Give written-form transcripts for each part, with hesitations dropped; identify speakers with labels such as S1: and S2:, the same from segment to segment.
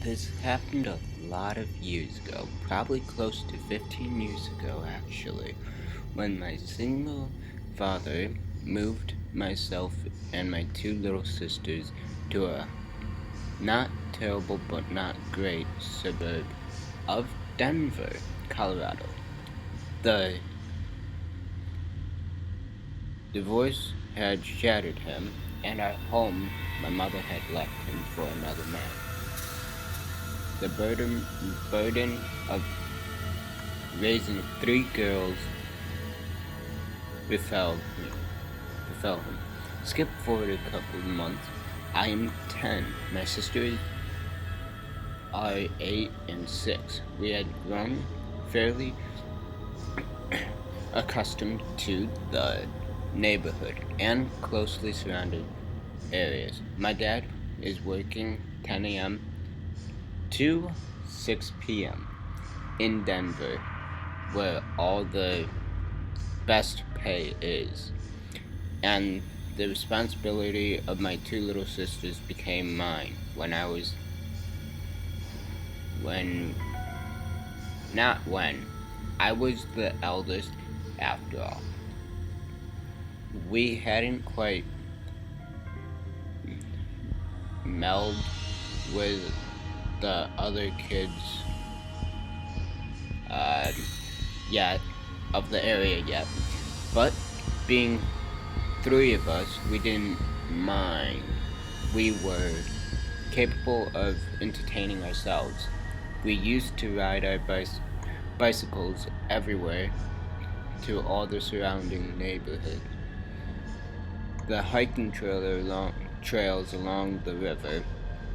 S1: This happened a lot of years ago, probably close to 15 years ago actually, when my single father moved myself and my two little sisters to a not terrible but not great suburb of Denver, Colorado. The divorce had shattered him, and at home my mother had left him for another man. The burden of raising three girls befell him. Skip forward a couple of months. I am 10. My sisters are 8 and 6. We had grown fairly accustomed to the neighborhood and closely surrounded areas. My dad is working 10 a.m. to 6 p.m. in Denver, where all the best pay is. And the responsibility of my two little sisters became mine when not when I was the eldest after all. We hadn't quite melded with the other kids yet of the area yet, but being three of us, we didn't mind. We were capable of entertaining ourselves. We used to ride our bicycles everywhere to all the surrounding neighborhood. The hiking trails along the river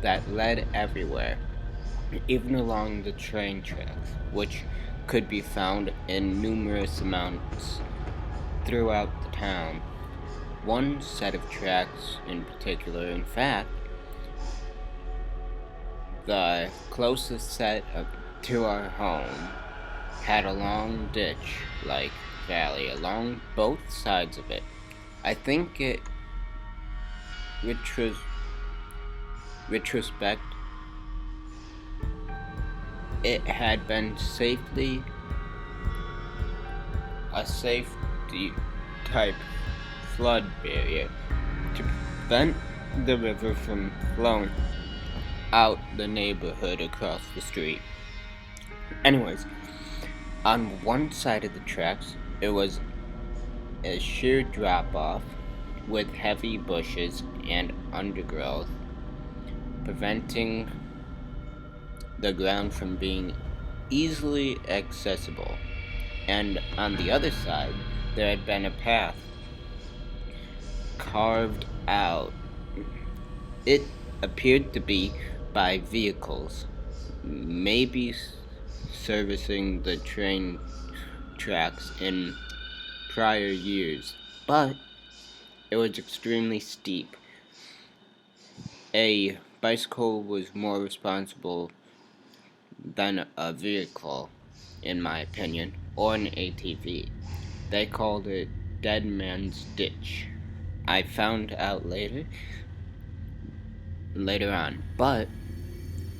S1: that led everywhere, even along the train tracks, which could be found in numerous amounts throughout the town. One set of tracks in particular, in fact, the closest to our home, had a long ditch-like valley along both sides of it. I think retrospect, it had been a safety type flood barrier to prevent the river from flowing out the neighborhood across the street. Anyways, on one side of the tracks, it was a sheer drop-off with heavy bushes and undergrowth, preventing the ground from being easily accessible. And on the other side, there had been a path carved out. It appeared to be by vehicles, maybe servicing the train tracks in prior years, but it was extremely steep. A bicycle was more responsible than a vehicle, in my opinion, or an ATV. They called it Dead Man's Ditch. I found out later on, but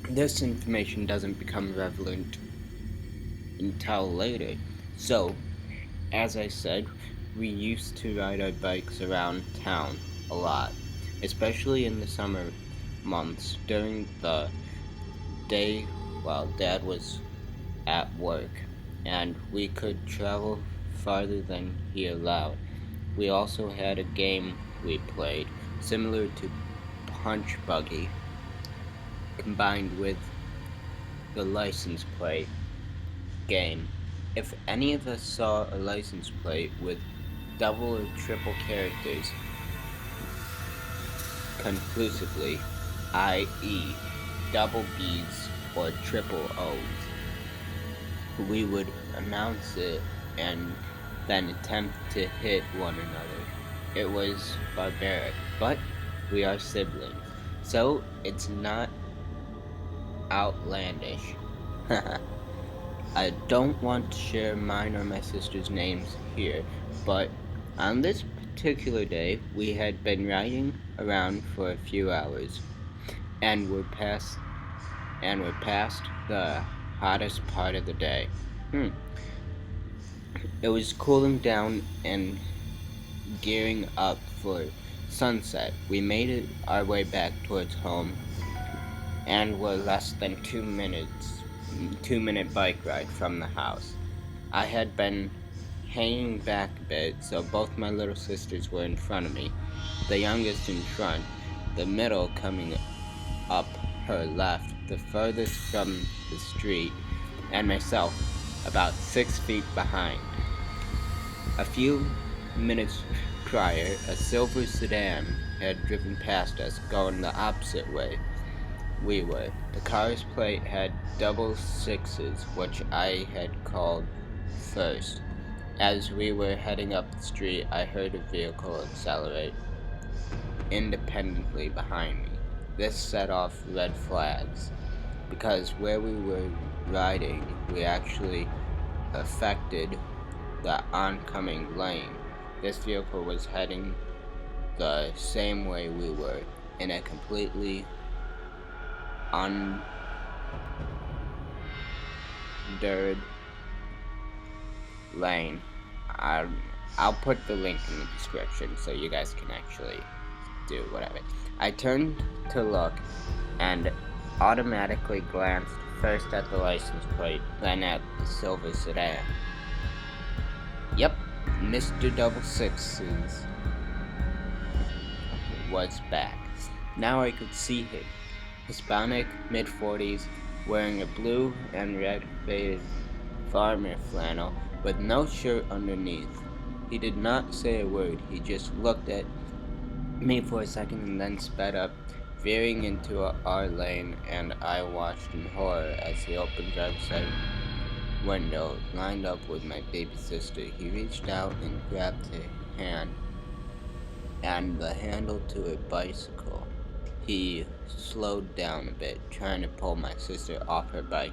S1: this information doesn't become relevant until later. So, as I said, we used to ride our bikes around town a lot, especially in the summer months during the day while Dad was at work, and we could travel farther than he allowed. We also had a game we played, similar to Punch Buggy, combined with the license plate game. If any of us saw a license plate with double or triple characters conclusively, i.e. double B's or triple O's, we would announce it and then attempt to hit one another. It was barbaric, but we are siblings, so it's not outlandish. I don't want to share mine or my sister's names here, but on this particular day, we had been riding around for a few hours, and were and we're past the hottest part of the day. It was cooling down and gearing up for sunset. We made our way back towards home and were less than 2-minute bike ride from the house. I had been hanging back a bit, so both my little sisters were in front of me, the youngest in front, the middle coming up her left, the furthest from the street, and myself about 6 feet behind. A few minutes prior, a silver sedan had driven past us, going the opposite way we were. The car's plate had double sixes, which I had called first. As we were heading up the street, I heard a vehicle accelerate independently behind me. This set off red flags, because where we were riding, we actually affected the oncoming lane. This vehicle was heading the same way we were, in a completely undirt lane. I'll put the link in the description so you guys can actually do whatever. I turned to look and automatically glanced first at the license plate, then at the silver sedan. Yep, Mr. Double Sixes was back. Now I could see him. Hispanic, mid-40s, wearing a blue and red faded farmer flannel with no shirt underneath. He did not say a word. He just looked at me for a second and then sped up, veering into our lane, and I watched in horror as the open driver's side window lined up with my baby sister. He reached out and grabbed her hand and the handle to a bicycle. He slowed down a bit, trying to pull my sister off her bike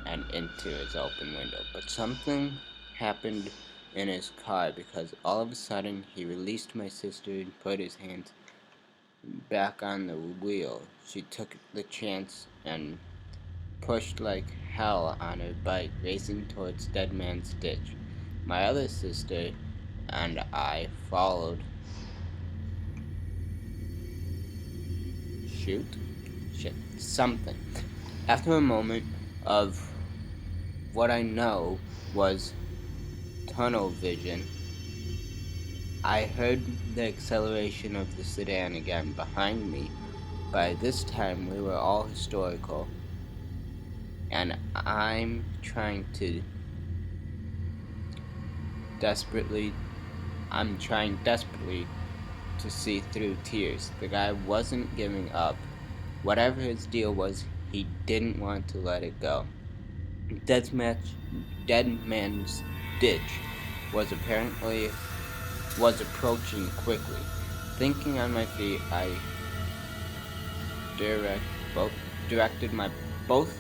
S1: and into his open window. But something happened in his car, because all of a sudden he released my sister and put his hands back on the wheel. She took the chance and pushed like hell on her bike, racing towards Dead Man's Ditch. My other sister and I followed. Something. After a moment of what I know was tunnel vision, I heard the acceleration of the sedan again behind me. By this time, we were all historical, and I'm trying desperately to see through tears. The guy wasn't giving up. Whatever his deal was, he didn't want to let it go. Dead Man's Ditch was approaching quickly. Thinking on my feet, I directed my both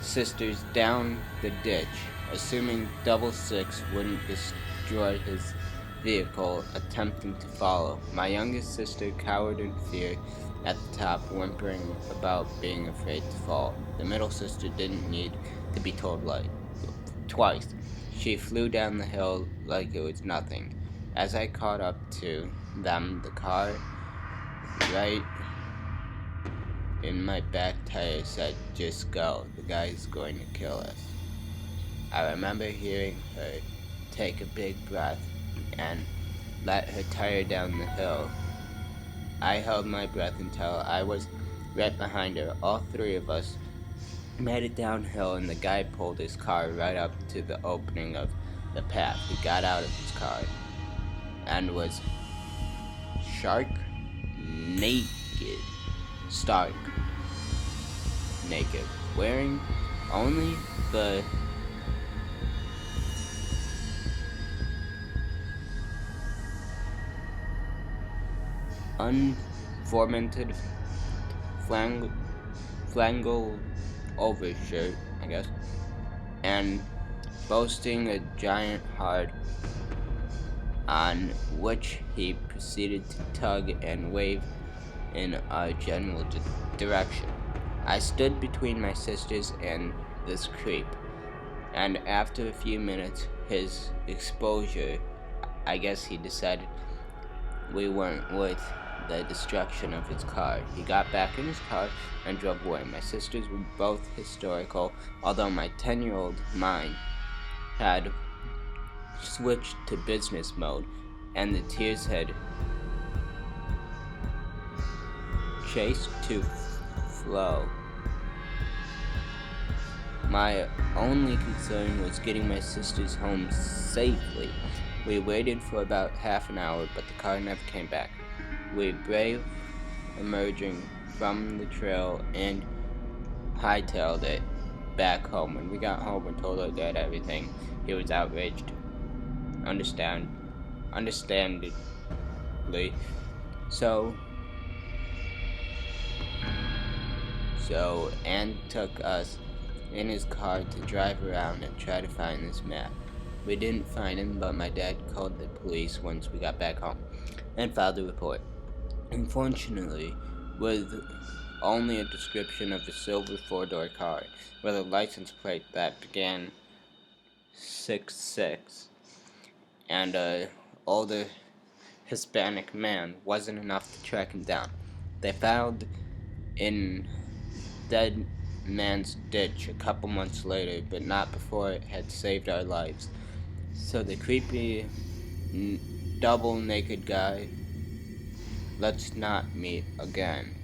S1: sisters down the ditch, assuming Double Six wouldn't destroy his vehicle attempting to follow. My youngest sister cowered in fear at the top, whimpering about being afraid to fall. The middle sister didn't need to be told twice. She flew down the hill like it was nothing. As I caught up to them, the car right in my back tire said, "Just go, the guy's going to kill us." I remember hearing her take a big breath and let her tire down the hill. I held my breath until I was right behind her. All three of us made it downhill, and the guy pulled his car right up to the opening of the path. He got out of his car and was stark naked, wearing only the unformatted flannel overshirt, I guess, and boasting a giant heart on which he proceeded to tug and wave in our general direction. I stood between my sisters and this creep, and after a few minutes, his exposure, I guess he decided we weren't worth the destruction of his car. He got back in his car and drove away. My sisters were both hysterical, although my 10-year-old mind had switched to business mode, and the tears had chased to flow. My only concern was getting my sisters home safely. We waited for about half an hour, but the car never came back. We braved emerging from the trail and hightailed it back home. When we got home and told our dad everything, he was outraged. Understandably. So Ann took us in his car to drive around and try to find this map. We didn't find him, but my dad called the police once we got back home and filed a report. Unfortunately, with only a description of a silver 4-door car with a license plate that began 66 and an older Hispanic man wasn't enough to track him down. They found in dead man's ditch a couple months later, but not before it had saved our lives. So the creepy double naked guy, let's not meet again.